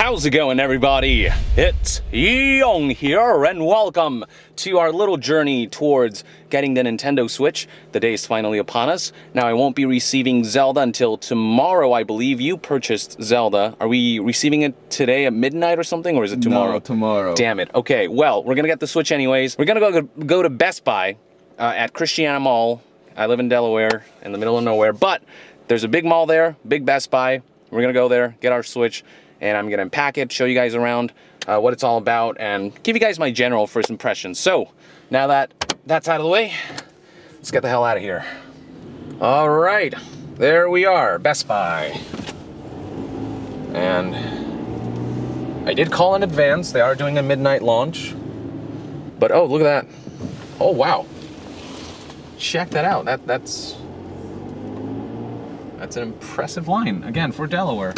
How's it going, everybody? It's Young here, and welcome to our little journey towards getting the Nintendo Switch. The day is finally upon us. Now, I won't be receiving Zelda until tomorrow, I believe. You purchased Zelda. Are we receiving it today at midnight or something, or is it tomorrow? No, tomorrow. Damn it. Okay, well, we're gonna get the Switch anyways. We're gonna go to Best Buy at Christiana Mall. I live in Delaware, in the middle of nowhere, but there's a big mall there, big Best Buy. We're gonna go there, get our Switch, and I'm gonna unpack it, show you guys around what it's all about, and give you guys my general first impressions. So, now that that's out of the way, let's get the hell out of here. All right, there we are, Best Buy. And I did call in advance. They are doing a midnight launch. But oh, look at that. Oh, wow. Check that out. That's an impressive line, again, for Delaware.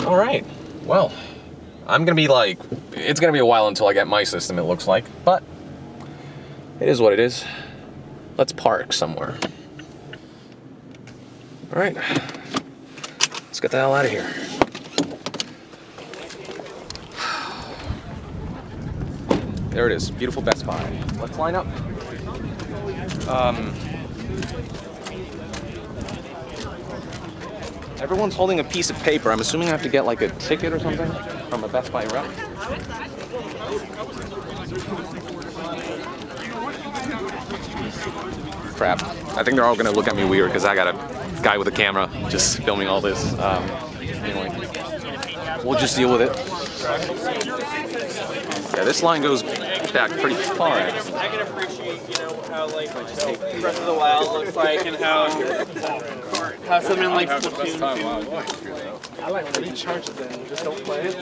All right, well, I'm gonna be like, it's gonna be a while until I get my system, it looks like, but it is what it is. Let's park somewhere. All right, let's get the hell out of here. There it is, beautiful Best Buy. Let's line up. Everyone's holding a piece of paper. I'm assuming I have to get like a ticket or something from a Best Buy rep. Crap. I think they're all gonna look at me weird because I got a guy with a camera just filming all this. Anyway, we'll just deal with it. Yeah, this line goes back pretty far. Actually. I can appreciate, how like Breath of the Wild looks like, and how something like Splatoon 2. I like recharge it then, just don't play it.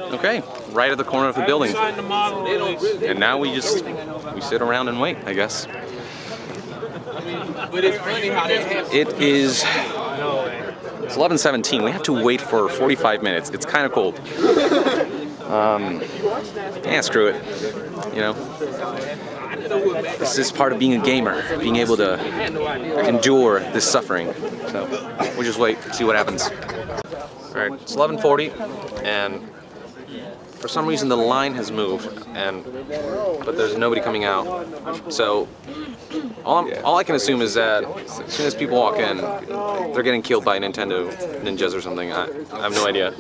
Okay, right at the corner of the building. And now we sit around and wait, I guess. It is, it's 11:17. We have to wait for 45 minutes. It's kind of cold. Yeah, screw it. This is part of being a gamer, being able to endure this suffering. So we'll just wait, see what happens. All right, it's 11:40, and for some reason the line has moved, but there's nobody coming out. So all I can assume is that as soon as people walk in, they're getting killed by Nintendo ninjas or something. I have no idea.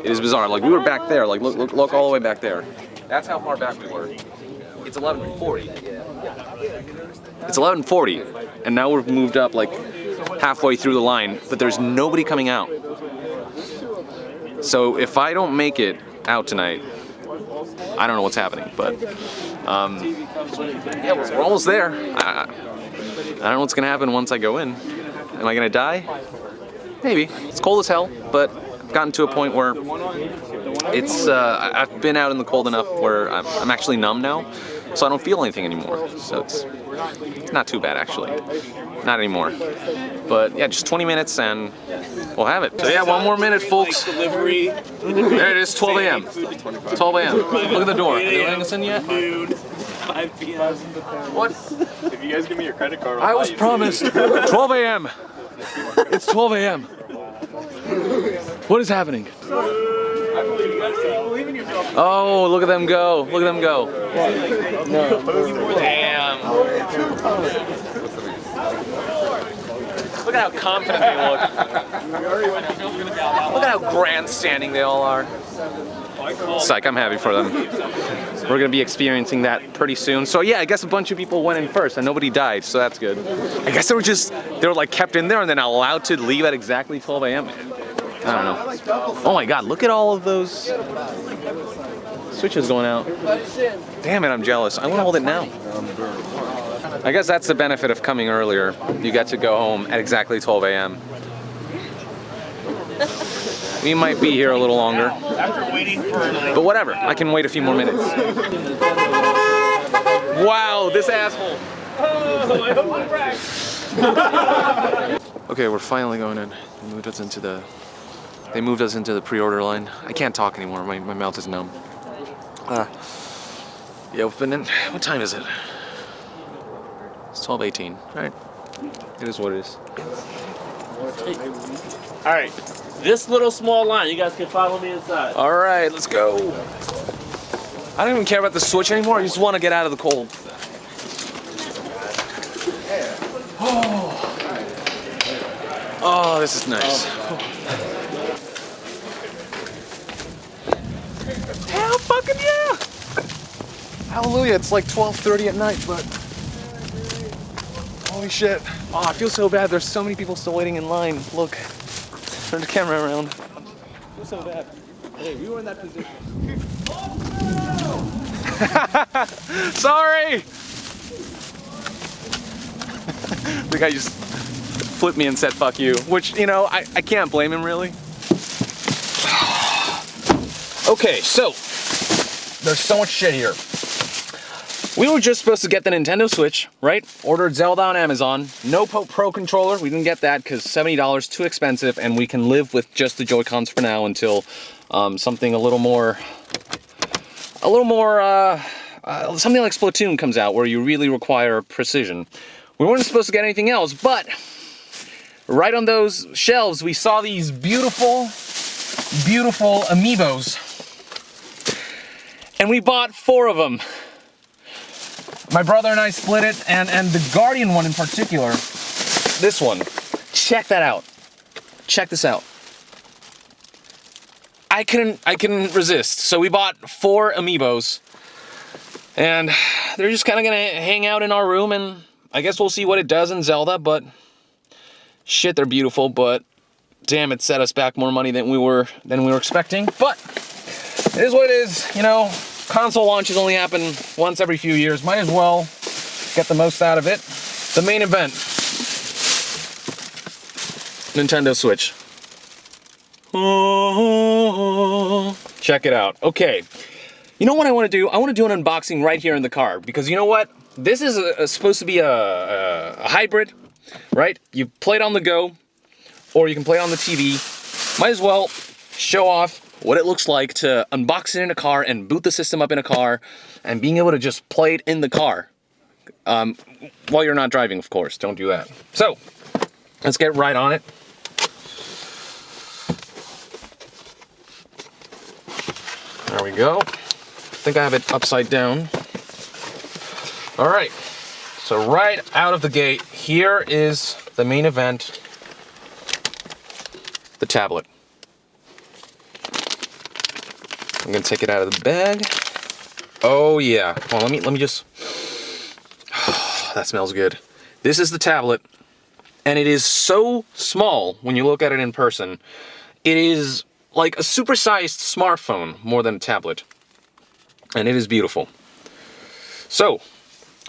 It is bizarre. Like, we were back there. Like, look all the way back there. That's how far back we were. It's 11:40. It's 11:40, and now we've moved up like halfway through the line, but there's nobody coming out. So if I don't make it out tonight, I don't know what's happening, but yeah, we're almost there. I don't know what's gonna happen once I go in. Am I gonna die? Maybe. It's cold as hell, but I've gotten to a point where it's I've been out in the cold enough where I'm actually numb now, so I don't feel anything anymore. So it's not too bad, actually. Not anymore. But yeah, just 20 minutes and we'll have it. So yeah, one more minute, folks. There it is, 12 a.m. 12 a.m. Look at the door. Are they letting us in yet? 5 p.m. What? If you guys give me your credit card, I was promised 12 a.m. It's 12 a.m. What is happening? Oh, look at them go. Look at them go. Damn. Look at how confident they look. Look at how grandstanding they all are. Psych, I'm happy for them. We're gonna be experiencing that pretty soon. So yeah, I guess a bunch of people went in first and nobody died, so that's good. I guess they were like kept in there and then allowed to leave at exactly 12 a.m. I don't know. Oh my god, look at all of those switches going out. Damn it, I'm jealous. I want to hold it now. I guess that's the benefit of coming earlier. You get to go home at exactly 12 a.m. We might be here a little longer. But whatever, I can wait a few more minutes. Wow, this asshole. Okay, we're finally going in. They moved us into the pre-order line. I can't talk anymore, my mouth is numb. Yeah, we've been in, what time is it? It's 12:18, right? It is what it is. All right, this little small line, you guys can follow me inside. All right, let's go. I don't even care about the Switch anymore. I just want to get out of the cold. Oh, this is nice. Hell fucking yeah! Hallelujah, it's like 12:30 at night, but holy shit. Oh, I feel so bad. There's so many people still waiting in line. Look, turn the camera around. I feel so bad. Hey, we were in that position. Sorry! The guy just flipped me and said fuck you, which, you know, I can't blame him really. Okay, so there's so much shit here. We were just supposed to get the Nintendo Switch, right? Ordered Zelda on Amazon. No Pro controller. We didn't get that because $70 too expensive, and we can live with just the Joy-Cons for now until something a little more something like Splatoon comes out where you really require precision. We weren't supposed to get anything else, but right on those shelves we saw these beautiful, beautiful amiibos, and we bought 4 of them. My brother and I split it, and the Guardian one in particular, this one, check that out. Check this out. I couldn't resist. So we bought 4 amiibos, and they're just kind of gonna hang out in our room, and I guess we'll see what it does in Zelda, but shit, they're beautiful, but damn, it set us back more money than we were expecting. But it is what it is, you know. Console launches only happen once every few years. Might as well get the most out of it. The main event. Nintendo Switch. Check it out. Okay. You know what I want to do? I want to do an unboxing right here in the car. Because you know what? This is supposed to be a hybrid, right? You play it on the go, or you can play it on the TV. Might as well show off what it looks like to unbox it in a car and boot the system up in a car and being able to just play it in the car. While you're not driving, of course. Don't do that. So, let's get right on it. There we go. I think I have it upside down. All right. So right out of the gate, here is the main event, the tablet. I'm gonna take it out of the bag. Oh yeah. Well, let me just. Oh, that smells good. This is the tablet, and it is so small when you look at it in person. It is like a supersized smartphone more than a tablet, and it is beautiful. So,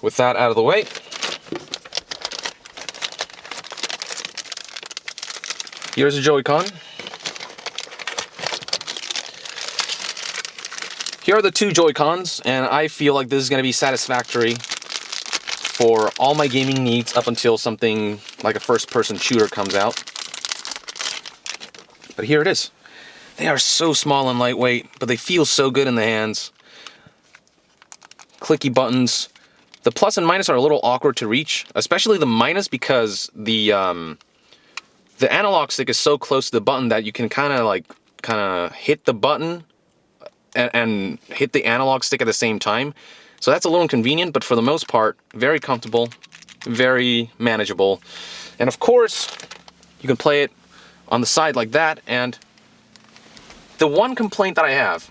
with that out of the way, here's a Joy-Con. Here are the 2 Joy-Cons, and I feel like this is going to be satisfactory for all my gaming needs up until something like a first-person shooter comes out. But here it is. They are so small and lightweight, but they feel so good in the hands. Clicky buttons. The plus and minus are a little awkward to reach, especially the minus because the analog stick is so close to the button that you can kind of hit the button and hit the analog stick at the same time. So that's a little inconvenient, but for the most part, very comfortable, very manageable. And of course, you can play it on the side like that. And the one complaint that I have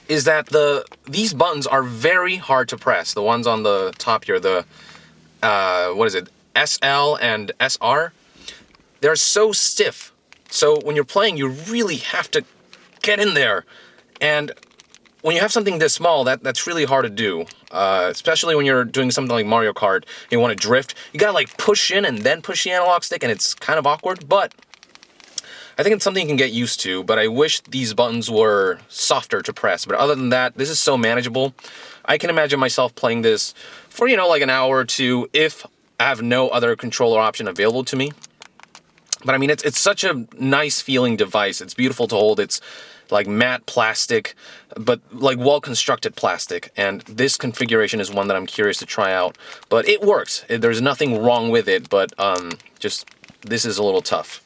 is that these buttons are very hard to press. The ones on the top here, the, what is it, SL and SR, they're so stiff. So when you're playing, you really have to get in there. And when you have something this small, that's really hard to do. Especially when you're doing something like Mario Kart, and you want to drift. You gotta like push in and then push the analog stick, and it's kind of awkward, but I think it's something you can get used to, but I wish these buttons were softer to press. But other than that, this is so manageable. I can imagine myself playing this for, you know, like an hour or 2 if I have no other controller option available to me. But I mean, it's such a nice feeling device. It's beautiful to hold. It's like matte plastic, but like well-constructed plastic. And this configuration is one that I'm curious to try out. But it works. There's nothing wrong with it, but just this is a little tough.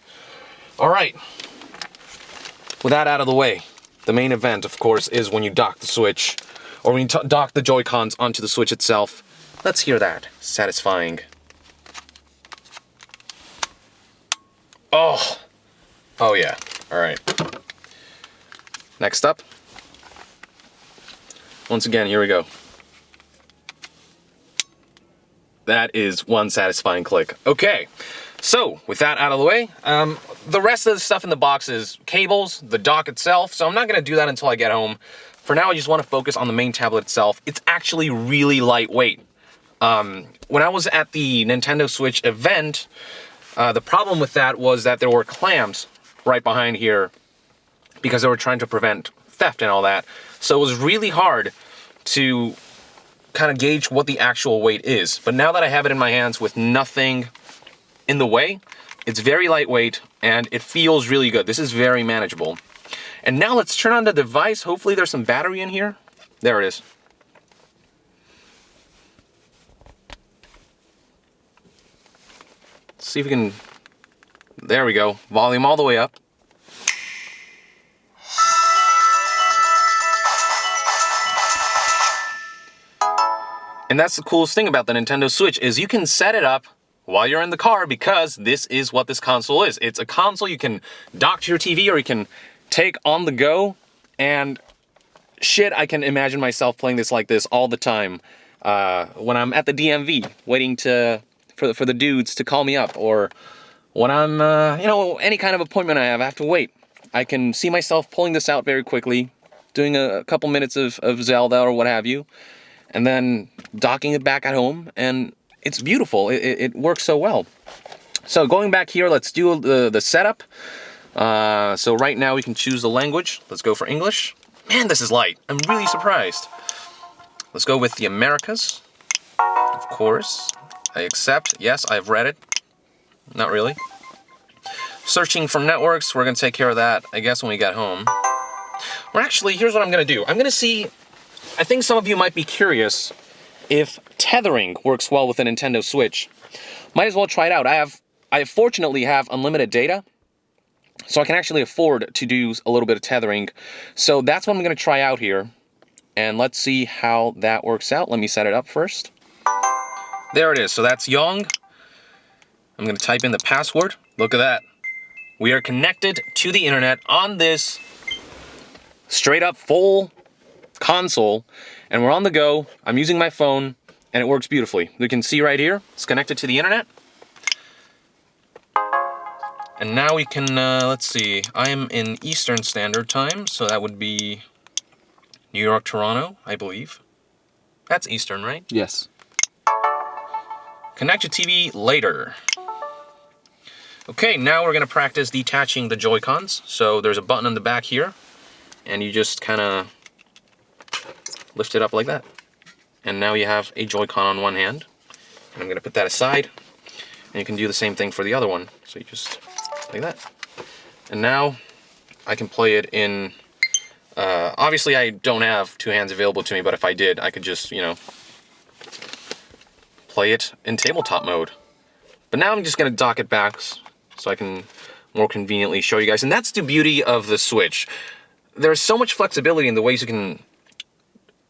All right. With that out of the way, the main event, of course, is when you dock the Switch, or when you dock the Joy-Cons onto the Switch itself. Let's hear that satisfying. Oh. Oh yeah. All right. Next up. Once again, here we go. That is one satisfying click. Okay. So, with that out of the way, the rest of the stuff in the box is cables, the dock itself, so I'm not going to do that until I get home. For now, I just want to focus on the main tablet itself. It's actually really lightweight. When I was at the Nintendo Switch event, the problem with that was that there were clamps right behind here because they were trying to prevent theft and all that. So it was really hard to kind of gauge what the actual weight is. But now that I have it in my hands with nothing in the way, it's very lightweight and it feels really good. This is very manageable. And now let's turn on the device. Hopefully there's some battery in here. There it is. Let's see if we can, there we go. Volume all the way up. And that's the coolest thing about the Nintendo Switch is you can set it up while you're in the car because this is what this console is. It's a console you can dock to your TV or you can take on the go, and shit, I can imagine myself playing this like this all the time when I'm at the DMV waiting for the dudes to call me up, or when I'm you know, any kind of appointment I have to wait. I can see myself pulling this out very quickly, doing a couple minutes of Zelda or what have you, and then docking it back at home, and it's beautiful. It works so well. So going back here, let's do the setup. So right now we can choose the language. Let's go for English. Man, this is light. I'm really surprised. Let's go with the Americas. Of course. I accept. Yes, I've read it. Not really. Searching for networks. We're going to take care of that, I guess, when we get home. Or actually, here's what I'm going to do. I'm going to see... I think some of you might be curious if tethering works well with a Nintendo Switch. Might as well try it out. I fortunately have unlimited data, so I can actually afford to do a little bit of tethering. So that's what I'm going to try out here, and let's see how that works out. Let me set it up first. There it is. So that's Yong. I'm going to type in the password. Look at that. We are connected to the internet on this straight up full console, and we're on the go. I'm using my phone, and it works beautifully. You can see right here, it's connected to the internet. And now we can, let's see, I am in Eastern Standard Time, so that would be New York, Toronto, I believe. That's Eastern, right? Yes. Connect to TV later. Okay, now we're going to practice detaching the Joy-Cons. So there's a button on the back here, and you just kind of lift it up like that. And now you have a Joy-Con on one hand. And I'm going to put that aside. And you can do the same thing for the other one. So you just, like that. And now I can play it in... obviously I don't have two hands available to me, but if I did, I could just, you know, play it in tabletop mode. But now I'm just going to dock it back so I can more conveniently show you guys. And that's the beauty of the Switch. There's so much flexibility in the ways you can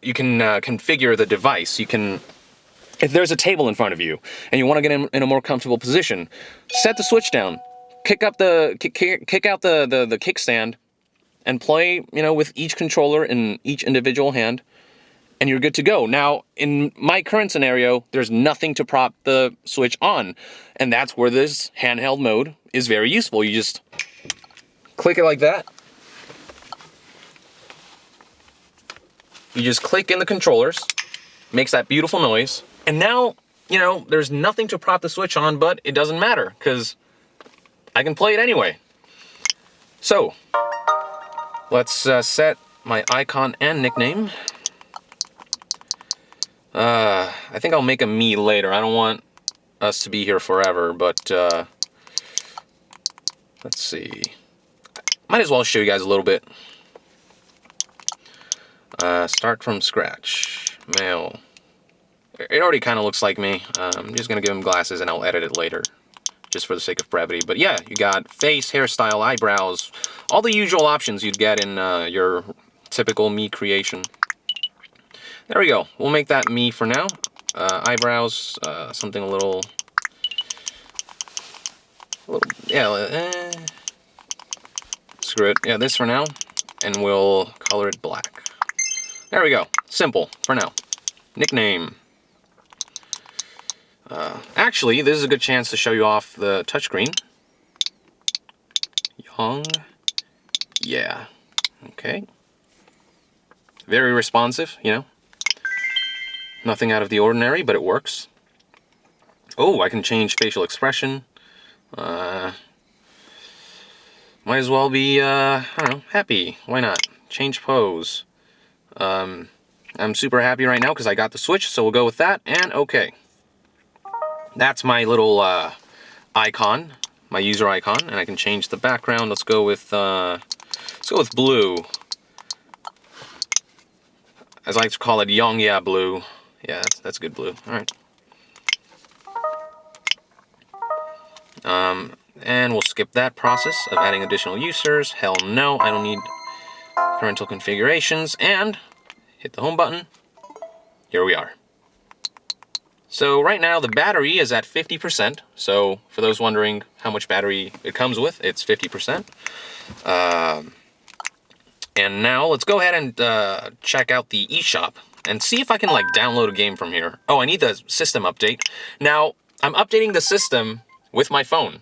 configure the device. You can, if there's a table in front of you and you want to get in a more comfortable position, set the Switch down, kick out the kickstand, and play, you know, with each controller in each individual hand, and you're good to go. Now, in my current scenario, there's nothing to prop the Switch on, and that's where this handheld mode is very useful. You just click it like that. You just click in the controllers, makes that beautiful noise, and now, you know, there's nothing to prop the Switch on, but it doesn't matter, because I can play it anyway. So, let's set my icon and nickname. I think I'll make a me later. I don't want us to be here forever, but let's see. Might as well show you guys a little bit. Start from scratch. Male. It already kind of looks like me. I'm just going to give him glasses and I'll edit it later, just for the sake of brevity. But yeah, you got face, hairstyle, eyebrows, all the usual options you'd get in your typical me creation. There we go. We'll make that me for now. Eyebrows, something a little, yeah, screw it. Yeah, this for now, and we'll color it black. There we go. Simple for now. Nickname. Actually, this is a good chance to show you off the touchscreen. Young. Yeah. Okay. Very responsive, you know. Nothing out of the ordinary, but it works. Oh, I can change facial expression. Might as well be, I don't know, happy. Why not? Change pose. I'm super happy right now because I got the Switch, so we'll go with that, and okay. That's my little icon, my user icon, and I can change the background. Let's go with blue. As I like to call it, young, yeah, blue. Yeah, that's good blue. All right. And we'll skip that process of adding additional users. Hell no, I don't need parental configurations. And hit the home button. Here we are. So right now the battery is at 50%. So for those wondering how much battery it comes with, it's 50%. And now let's go ahead and check out the eShop and see if I can like download a game from here. Oh, I need the system update. Now I'm updating the system with my phone.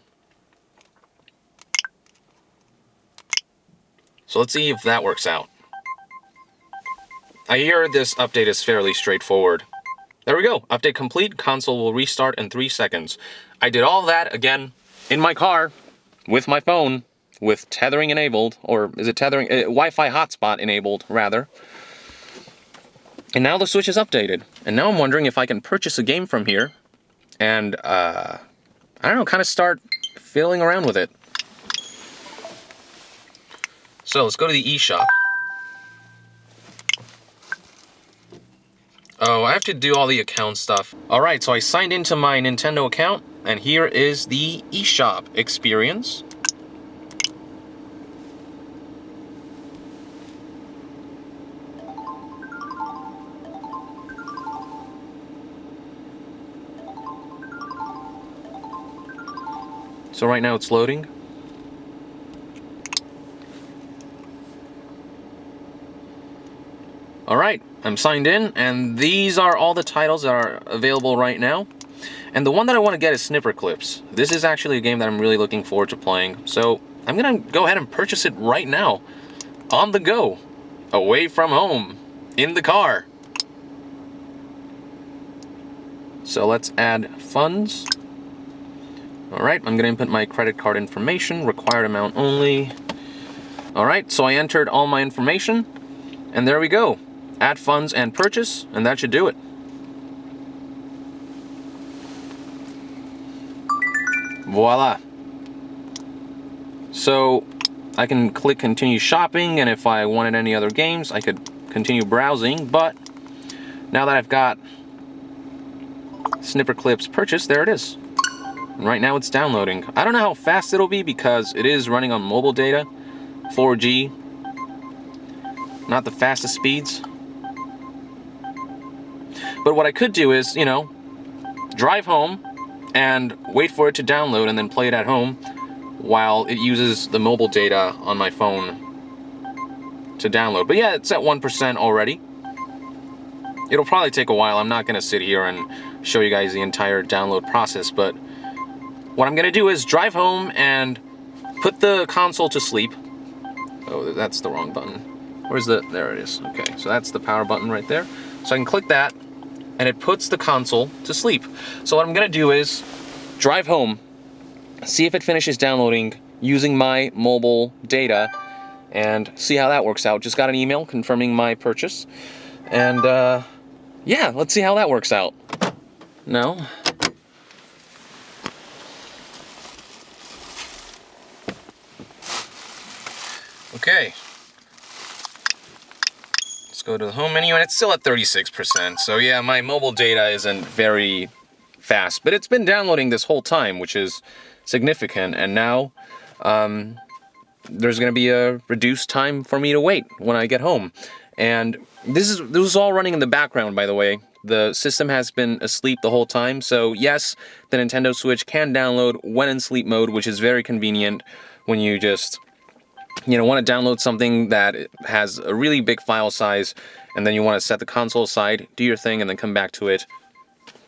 So let's see if that works out. I hear this update is fairly straightforward. There we go. Update complete. Console will restart in 3 seconds. I did all that, again, in my car, with my phone, with tethering enabled, or is it tethering? Wi-Fi hotspot enabled, rather. And now the Switch is updated. And now I'm wondering if I can purchase a game from here and, I don't know, kind of start fiddling around with it. So let's go to the eShop. Oh, I have to do all the account stuff. Alright, so I signed into my Nintendo account, and here is the eShop experience. So right now it's loading. Alright, I'm signed in, and these are all the titles that are available right now. And the one that I want to get is Snipper Clips. This is actually a game that I'm really looking forward to playing, so I'm gonna go ahead and purchase it right now. On the go. Away from home. In the car. So let's add funds. Alright, I'm gonna input my credit card information, required amount only. Alright, so I entered all my information, and there we go. Add funds and purchase, and that should do it. Voila. So I can click continue shopping, and if I wanted any other games, I could continue browsing, but now that I've got Snipper Clips purchased, there it is. And right now it's downloading. I don't know how fast it'll be because it is running on mobile data, 4G, not the fastest speeds. But what I could do is, you know, drive home and wait for it to download and then play it at home while it uses the mobile data on my phone to download. But yeah, it's at 1% already. It'll probably take a while. I'm not going to sit here and show you guys the entire download process, but what I'm going to do is drive home and put the console to sleep. Oh, that's the wrong button. Where's the... There it is. Okay, so that's the power button right there. So I can click that, and it puts the console to sleep. So what I'm going to do is drive home, see if it finishes downloading using my mobile data, and see how that works out. Just got an email confirming my purchase. And, yeah, let's see how that works out. No. Okay. Let's go to the home menu, and it's still at 36%. So yeah, my mobile data isn't very fast, but it's been downloading this whole time, which is significant. And now there's going to be a reduced time for me to wait when I get home. And this is all running in the background, by the way. The system has been asleep the whole time, so yes, the Nintendo Switch can download when in sleep mode, which is very convenient when you just, want to download something that has a really big file size, and then you want to set the console aside, do your thing, and then come back to it.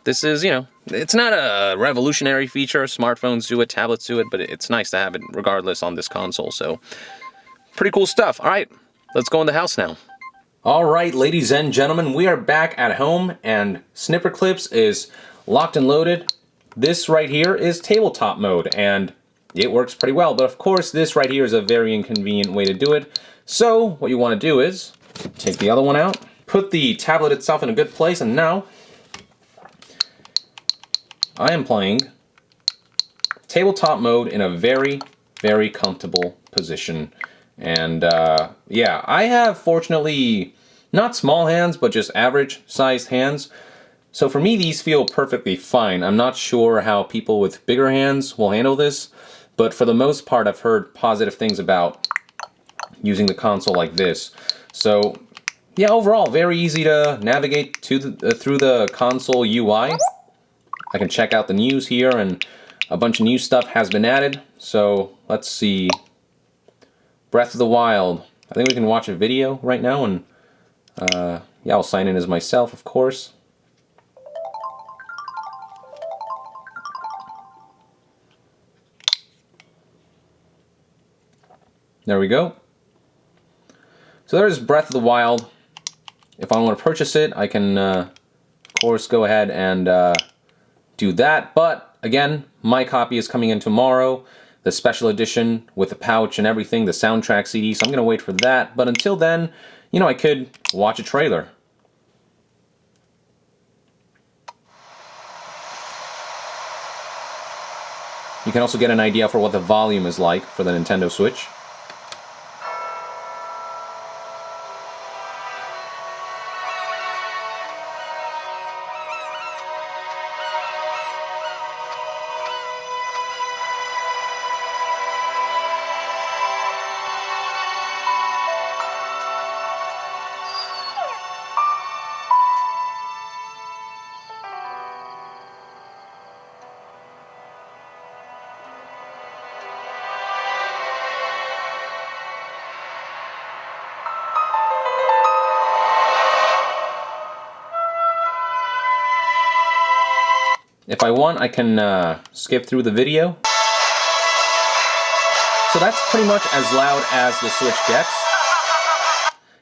This is, it's not a revolutionary feature. Smartphones do it, tablets do it, but it's nice to have it regardless on this console, so pretty cool stuff. All right, let's go in the house now. All right, ladies and gentlemen, we are back at home, and Snipper Clips is locked and loaded. This right here is tabletop mode, and it works pretty well, but of course this right here is a very inconvenient way to do it. So what you want to do is take the other one out, put the tablet itself in a good place, and now I am playing tabletop mode in a very, very comfortable position. And yeah, I have fortunately not small hands, but just average sized hands. So for me, these feel perfectly fine. I'm not sure how people with bigger hands will handle this, but for the most part, I've heard positive things about using the console like this. So yeah, overall, very easy to navigate to through the console UI. I can check out the news here, and a bunch of new stuff has been added. So let's see. Breath of the Wild. I think we can watch a video right now, and yeah, I'll sign in as myself, of course. There we go. So there's Breath of the Wild. If I want to purchase it, I can, of course, go ahead and do that. But again, my copy is coming in tomorrow. The special edition with the pouch and everything, the soundtrack CD, so I'm going to wait for that. But until then, I could watch a trailer. You can also get an idea for what the volume is like for the Nintendo Switch. If I want, I can skip through the video. So that's pretty much as loud as the Switch gets.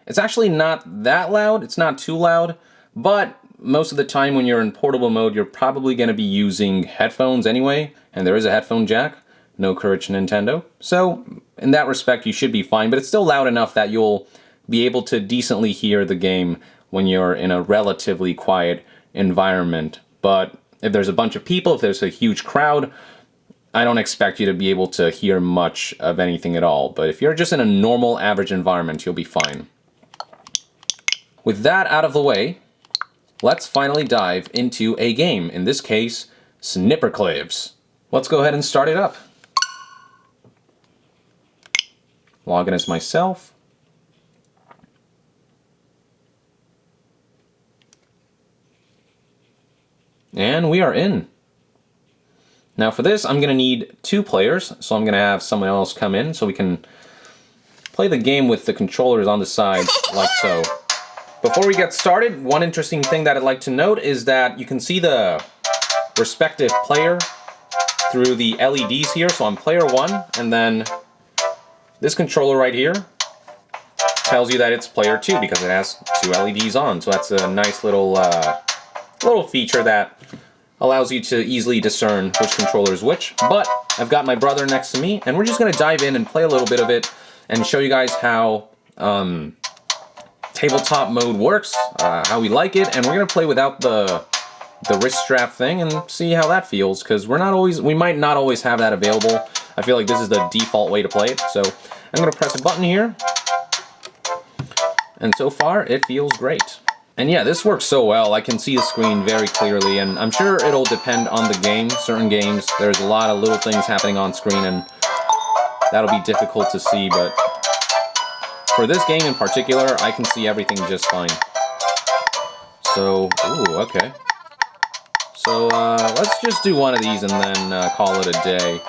It's actually not that loud, it's not too loud, but most of the time when you're in portable mode, you're probably going to be using headphones anyway, and there is a headphone jack. No courage, Nintendo. So in that respect, you should be fine, but it's still loud enough that you'll be able to decently hear the game when you're in a relatively quiet environment. But if there's a bunch of people, if there's a huge crowd, I don't expect you to be able to hear much of anything at all. But if you're just in a normal, average environment, you'll be fine. With that out of the way, let's finally dive into a game. In this case, Snipper Clips. Let's go ahead and start it up. Log in as myself. And we are in. Now for this, I'm going to need 2 players, so I'm going to have someone else come in so we can play the game with the controllers on the side, like so. Before we get started, one interesting thing that I'd like to note is that you can see the respective player through the LEDs here. So I'm player 1, and then this controller right here tells you that it's player 2 because it has 2 LEDs on. So that's a nice little feature that allows you to easily discern which controller is which. But I've got my brother next to me, and we're just going to dive in and play a little bit of it and show you guys how tabletop mode works, how we like it, and we're going to play without the wrist strap thing and see how that feels, because we might not always have that available. I feel like this is the default way to play it. So I'm going to press a button here. And so far, it feels great. And yeah, this works so well. I can see the screen very clearly, and I'm sure it'll depend on the game. Certain games, there's a lot of little things happening on screen, and that'll be difficult to see, but for this game in particular, I can see everything just fine. So, ooh, okay. So, let's just do one of these and then call it a day.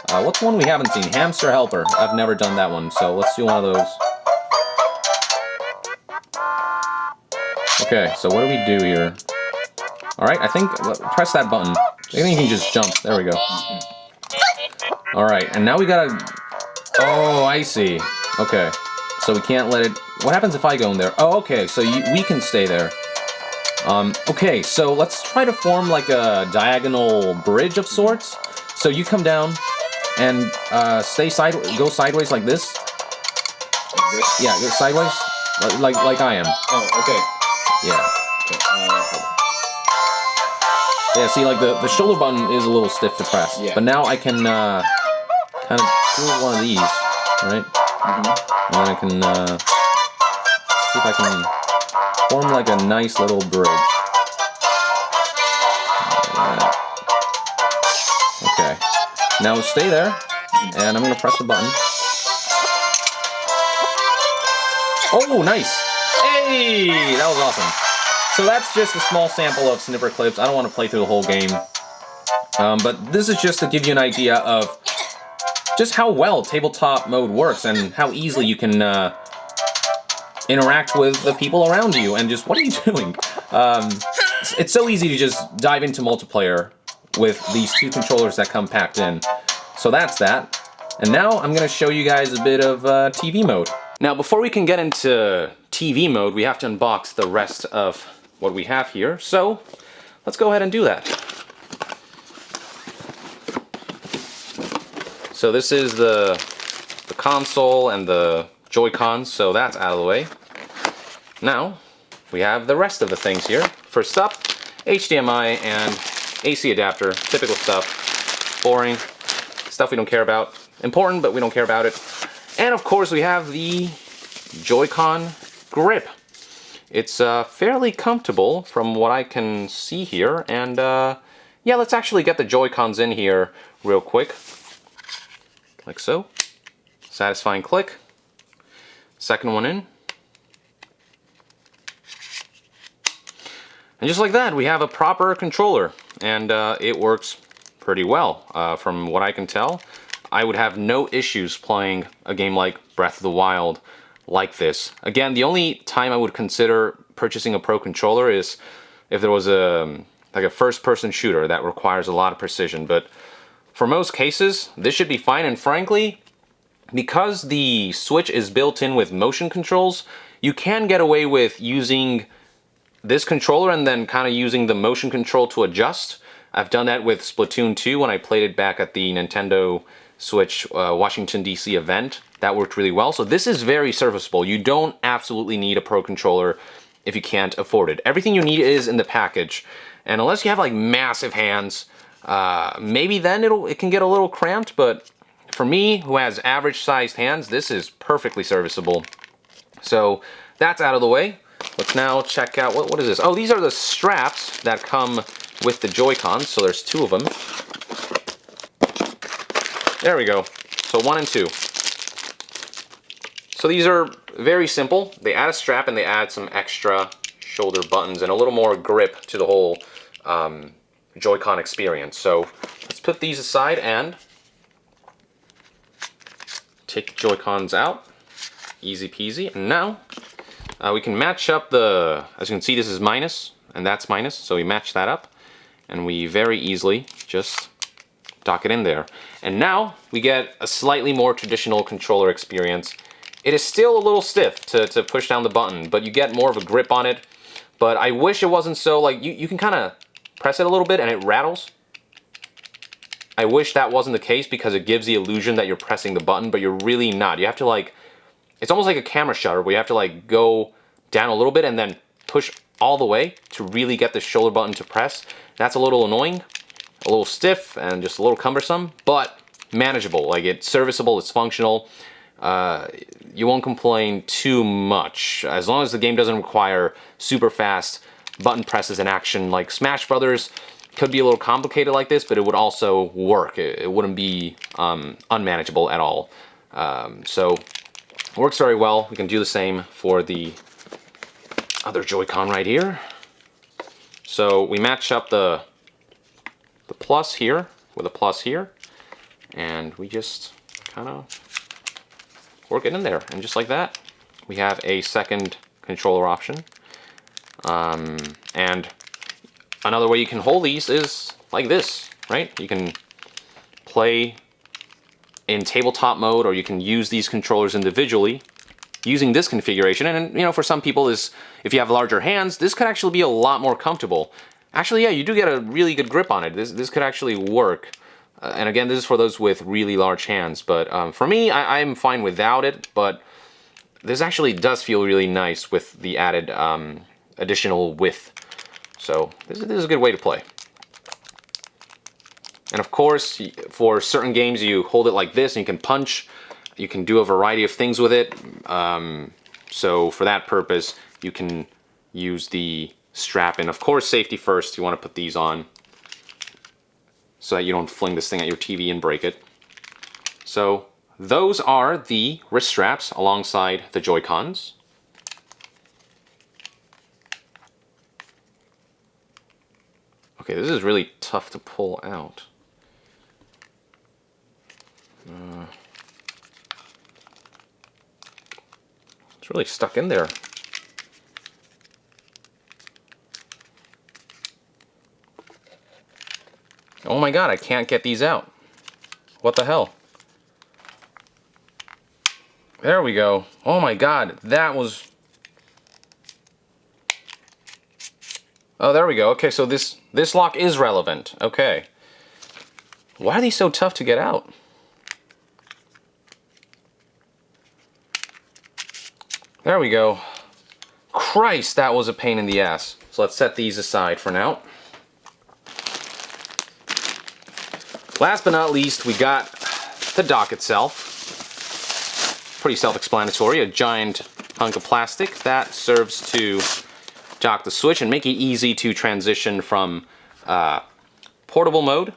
What's one we haven't seen? Hamster Helper. I've never done that one, so let's do one of those. Okay, so what do we do here? Alright, I think, press that button. I think you can just jump. There we go. Alright, and now we gotta... Oh, I see. Okay, so we can't let it... What happens if I go in there? Oh, okay, so we can stay there. Okay, so let's try to form like a diagonal bridge of sorts. So you come down and go sideways like this. Like this? Yeah, go sideways, like I am. Oh, okay. Yeah. Okay. Yeah, see, like the shoulder button is a little stiff to press. Yeah. But now I can kind of do one of these, right? Mm-hmm. And then I can see if I can form like a nice little bridge. Okay. Now stay there, and I'm gonna press the button. Oh, nice! Hey, that was awesome. So that's just a small sample of snipper clips. I don't want to play through the whole game, but this is just to give you an idea of just how well tabletop mode works and how easily you can interact with the people around you and just, what are you doing? It's so easy to just dive into multiplayer with these two controllers that come packed in. So that's that. And now I'm going to show you guys a bit of TV mode. Now before we can get into TV mode, we have to unbox the rest of what we have here. So let's go ahead and do that. So this is the console and the Joy-Cons, so that's out of the way. Now, we have the rest of the things here. First up, HDMI and AC adapter, typical stuff. Boring, stuff we don't care about. Important, but we don't care about it. And of course we have the Joy-Con grip. It's fairly comfortable from what I can see here, and yeah, let's actually get the Joy-Cons in here real quick. Like so. Satisfying click. Second one in. And just like that, we have a proper controller, and it works pretty well. From what I can tell, I would have no issues playing a game like Breath of the Wild like this. Again, the only time I would consider purchasing a Pro controller is if there was like a first-person shooter that requires a lot of precision, but for most cases, this should be fine, and frankly, because the Switch is built in with motion controls, you can get away with using this controller and then kind of using the motion control to adjust. I've done that with Splatoon 2 when I played it back at the Nintendo Switch Washington DC event. That worked really well. So this is very serviceable. You don't absolutely need a Pro controller if you can't afford it. Everything you need is in the package. And unless you have like massive hands, maybe then it can get a little cramped, but for me, who has average sized hands, this is perfectly serviceable. So that's out of the way. Let's now check out, what is this? Oh, these are the straps that come with the Joy-Cons, so there's two of them. There we go. So 1 and 2. So these are very simple. They add a strap and they add some extra shoulder buttons and a little more grip to the whole Joy-Con experience. So let's put these aside and take the Joy-Cons out. Easy peasy. And now we can match up as you can see, this is minus and that's minus, so we match that up and we very easily just dock it in there. And now we get a slightly more traditional controller experience. It is still a little stiff to push down the button, but you get more of a grip on it. But I wish it wasn't so, like, you can kind of press it a little bit and it rattles. I wish that wasn't the case because it gives the illusion that you're pressing the button, but you're really not. You have to, like, it's almost like a camera shutter where you have to, like, go down a little bit and then push all the way to really get the shoulder button to press. That's a little annoying, a little stiff, and just a little cumbersome, but manageable. Like, it's serviceable, it's functional. you won't complain too much, as long as the game doesn't require super fast button presses and action. Like Smash Brothers could be a little complicated like this, but it would also work. It wouldn't be unmanageable at all. So it works very well. We can do the same for the other Joy-Con right here. So we match up the plus here with a plus here, and we just kind of work it in there, and just like that, we have a second controller option. And another way you can hold these is like this, right? You can play in tabletop mode, or you can use these controllers individually using this configuration. And you know, for some people, if you have larger hands, this could actually be a lot more comfortable. Actually, yeah, you do get a really good grip on it. This could actually work. And again, this is for those with really large hands. But for me, I'm fine without it. But this actually does feel really nice with the added additional width. So this is a good way to play. And of course, for certain games, you hold it like this and you can punch. You can do a variety of things with it. So for that purpose, you can use the strap. And of course, safety first, you want to put these on so that you don't fling this thing at your TV and break it. So those are the wrist straps alongside the Joy-Cons. Okay, this is really tough to pull out. It's really stuck in there. Oh my god, I can't get these out. What the hell? There we go. Oh my god, that was... Oh, there we go. Okay, so this lock is relevant. Okay. Why are these so tough to get out? There we go. Christ, that was a pain in the ass. So let's set these aside for now. Last but not least, we got the dock itself. Pretty self-explanatory. A giant hunk of plastic that serves to dock the Switch and make it easy to transition from portable mode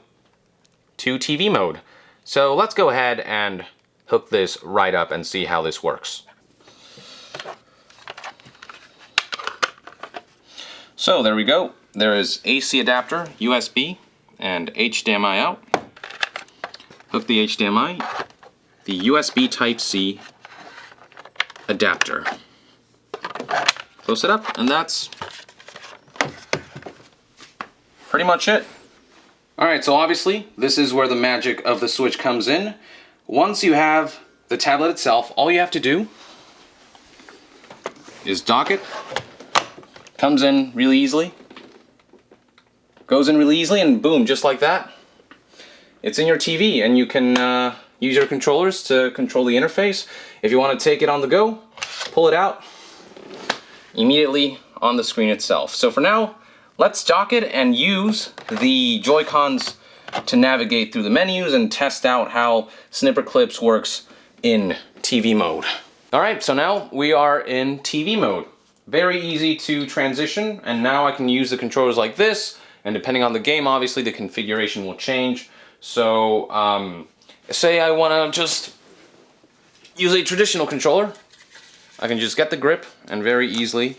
to TV mode. So let's go ahead and hook this right up and see how this works. So there we go. There is AC adapter, USB, and HDMI out. Hook the HDMI, the USB Type-C adapter. Close it up, and that's pretty much it. Alright, so obviously, this is where the magic of the Switch comes in. Once you have the tablet itself, all you have to do is dock it. Comes in really easily. Goes in really easily, and boom, just like that. It's in your TV, and you can use your controllers to control the interface. If you want to take it on the go, pull it out. Immediately on the screen itself. So for now, let's dock it and use the Joy-Cons to navigate through the menus and test out how Snipper Clips works in TV mode. Alright, so now we are in TV mode. Very easy to transition, and now I can use the controllers like this, and depending on the game, obviously the configuration will change. So, say I want to just use a traditional controller. I can just get the grip and very easily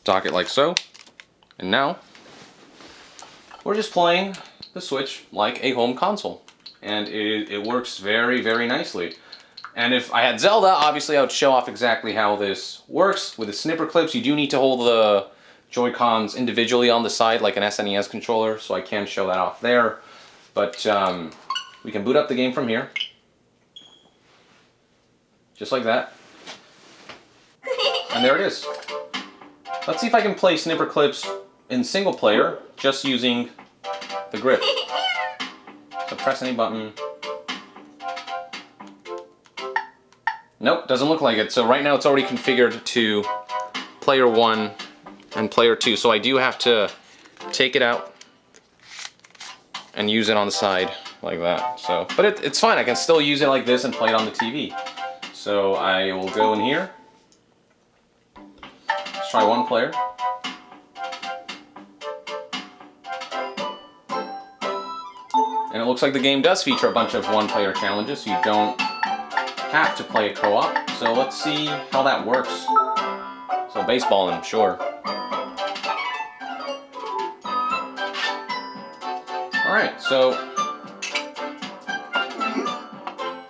dock it like so. And now we're just playing the Switch like a home console. And it works very, very nicely. And if I had Zelda, obviously I would show off exactly how this works. With the Snipper Clips, you do need to hold the Joy-Cons individually on the side like an SNES controller, so I can show that off there. But we can boot up the game from here. Just like that. And there it is. Let's see if I can play Snipper Clips in single player, just using the grip. So press any button. Nope, doesn't look like it. So right now it's already configured to player 1 and player 2. So I do have to take it out and use it on the side like that. So, but it's fine. I can still use it like this and play it on the TV. So I will go in here. Let's try one player. And it looks like the game does feature a bunch of one-player challenges, so you don't have to play a co-op. So let's see how that works. So baseballing, sure. Alright, so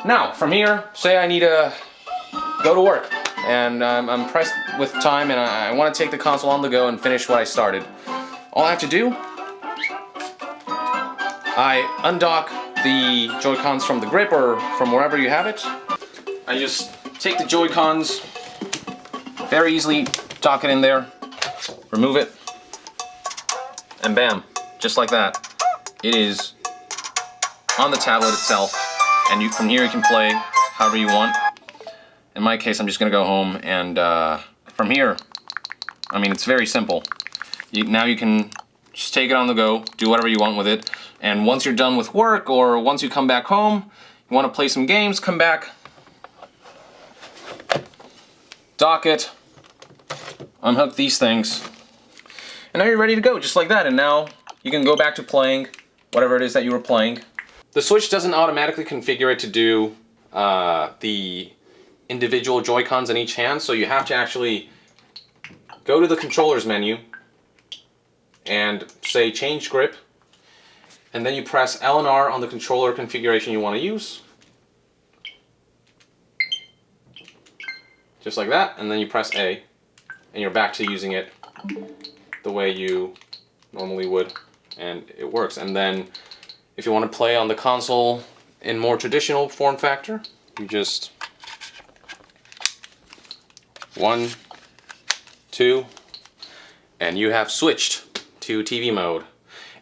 now from here, say I need to go to work and I'm pressed with time and I want to take the console on the go and finish what I started. All I have to do, I undock the Joy-Cons from the grip or from wherever you have it. I just take the Joy-Cons, very easily dock it in there, remove it, and bam, just like that. It is on the tablet itself, and from here you can play however you want. In my case, I'm just gonna go home and from here, I mean, it's very simple. Now you can just take it on the go, do whatever you want with it, and once you're done with work or once you come back home, you want to play some games, come back, dock it, unhook these things, and now you're ready to go, just like that. And now you can go back to playing whatever it is that you were playing. The Switch doesn't automatically configure it to do the individual Joy-Cons in each hand, so you have to actually go to the controllers menu and say change grip, and then you press L and R on the controller configuration you want to use. Just like that, and then you press A, and you're back to using it the way you normally would, and it works. And then if you want to play on the console in more traditional form factor, you just 1, 2, and you have switched to TV mode.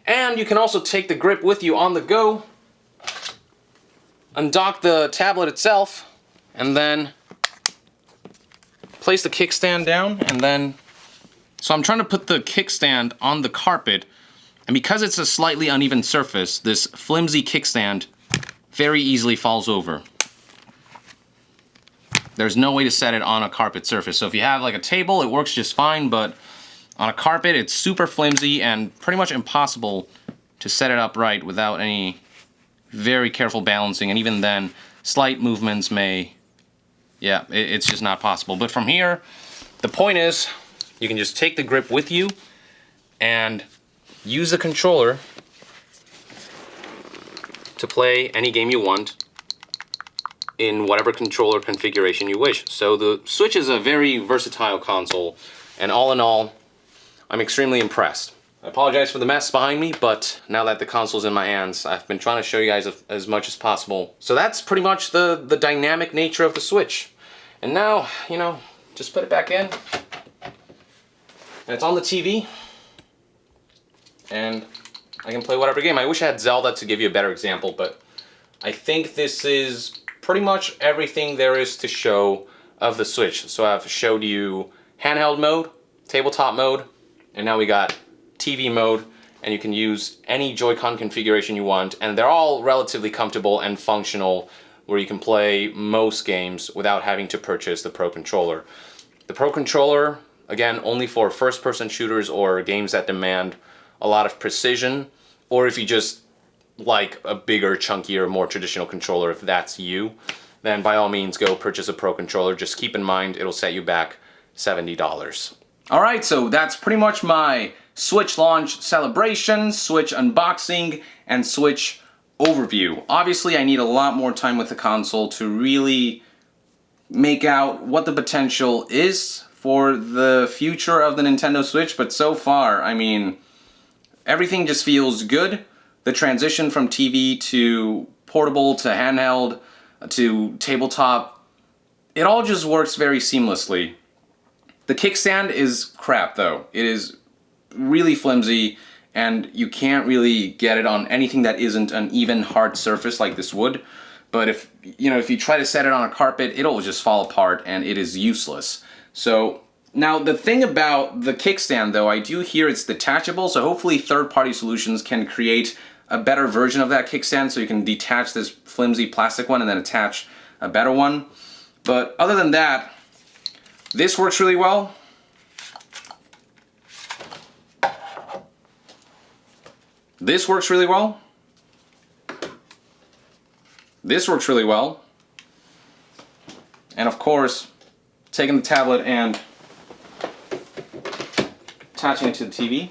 And you can also take the grip with you on the go, undock the tablet itself, and then place the kickstand down, and then, so I'm trying to put the kickstand on the carpet, and because it's a slightly uneven surface, this flimsy kickstand very easily falls over. There's no way to set it on a carpet surface. So if you have like a table, it works just fine, but on a carpet, it's super flimsy and pretty much impossible to set it up right without any very careful balancing, and even then, slight movements may, yeah, it's just not possible. But from here, the point is, you can just take the grip with you and use the controller to play any game you want in whatever controller configuration you wish. So the Switch is a very versatile console, and all in all, I'm extremely impressed. I apologize for the mess behind me, but now that the console's in my hands, I've been trying to show you guys as much as possible. So that's pretty much the dynamic nature of the Switch. And now, you know, just put it back in, and it's on the TV, and I can play whatever game. I wish I had Zelda to give you a better example, but I think this is pretty much everything there is to show of the Switch. So I've showed you handheld mode, tabletop mode, and now we got TV mode, and you can use any Joy-Con configuration you want, and they're all relatively comfortable and functional, where you can play most games without having to purchase the Pro Controller. The Pro Controller, again, only for first-person shooters or games that demand a lot of precision, or if you just like a bigger, chunkier, more traditional controller, if that's you, then by all means go purchase a Pro Controller. Just keep in mind it'll set you back $70. Alright, so that's pretty much my Switch launch celebration, Switch unboxing, and Switch overview. Obviously, I need a lot more time with the console to really make out what the potential is for the future of the Nintendo Switch, but so far, I mean, everything just feels good. The transition from TV to portable to handheld to tabletop, it all just works very seamlessly. The kickstand is crap though. It is really flimsy, and you can't really get it on anything that isn't an even hard surface like this would. But if you try to set it on a carpet, it'll just fall apart and it is useless. So now the thing about the kickstand though, I do hear it's detachable, so hopefully third-party solutions can create a better version of that kickstand, so you can detach this flimsy plastic one and then attach a better one. But other than that, this works really well. This works really well. This works really well. And of course, taking the tablet and attaching it to the TV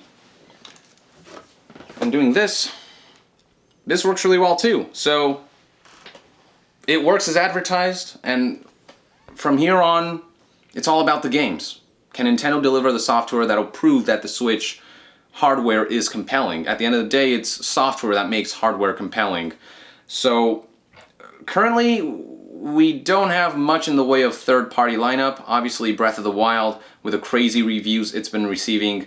and doing this works really well too. So it works as advertised, and from here on, it's all about the games. Can Nintendo deliver the software that'll prove that the Switch hardware is compelling? At the end of the day, it's software that makes hardware compelling. So currently, we don't have much in the way of third-party lineup. Obviously, Breath of the Wild, with the crazy reviews it's been receiving,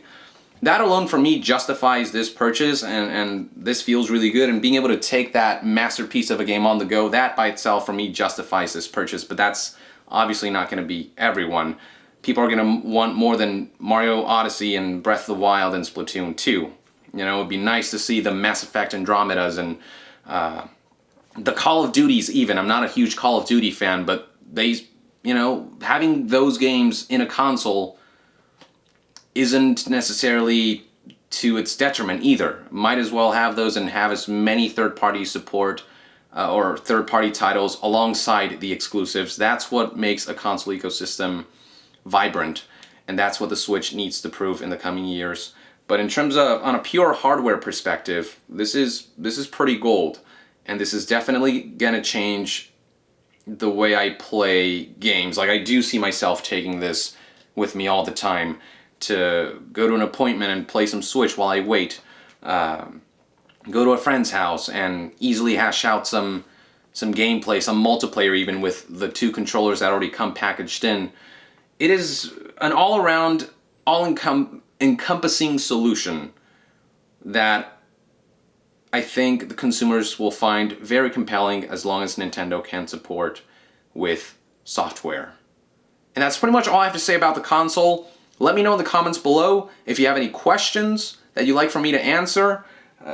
that alone for me justifies this purchase, and this feels really good. And being able to take that masterpiece of a game on the go, that by itself for me justifies this purchase. But that's obviously not going to be everyone. People are going to want more than Mario Odyssey and Breath of the Wild and Splatoon 2. You know, it'd be nice to see the Mass Effect Andromedas and the Call of Duties even. I'm not a huge Call of Duty fan, but they, you know, having those games in a console isn't necessarily to its detriment either. Might as well have those and have as many third-party support or third-party titles alongside the exclusives. That's what makes a console ecosystem vibrant, and that's what the Switch needs to prove in the coming years. But in terms of, on a pure hardware perspective, this is pretty gold, and this is definitely gonna change the way I play games. Like, I do see myself taking this with me all the time to go to an appointment and play some Switch while I wait, go to a friend's house and easily hash out some gameplay, some multiplayer even, with the two controllers that already come packaged in. It is an all-around, all-encompassing solution that I think the consumers will find very compelling as long as Nintendo can support with software. And that's pretty much all I have to say about the console. Let me know in the comments below if you have any questions that you'd like for me to answer,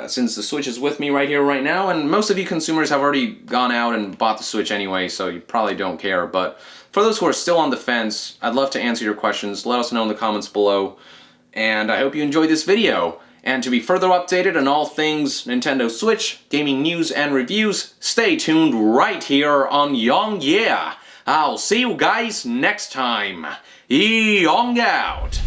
since the Switch is with me right here, right now, and most of you consumers have already gone out and bought the Switch anyway, so you probably don't care. But for those who are still on the fence, I'd love to answer your questions. Let us know in the comments below, and I hope you enjoyed this video. And to be further updated on all things Nintendo Switch, gaming news and reviews, stay tuned right here on Yong Yeah! I'll see you guys next time. Yong out!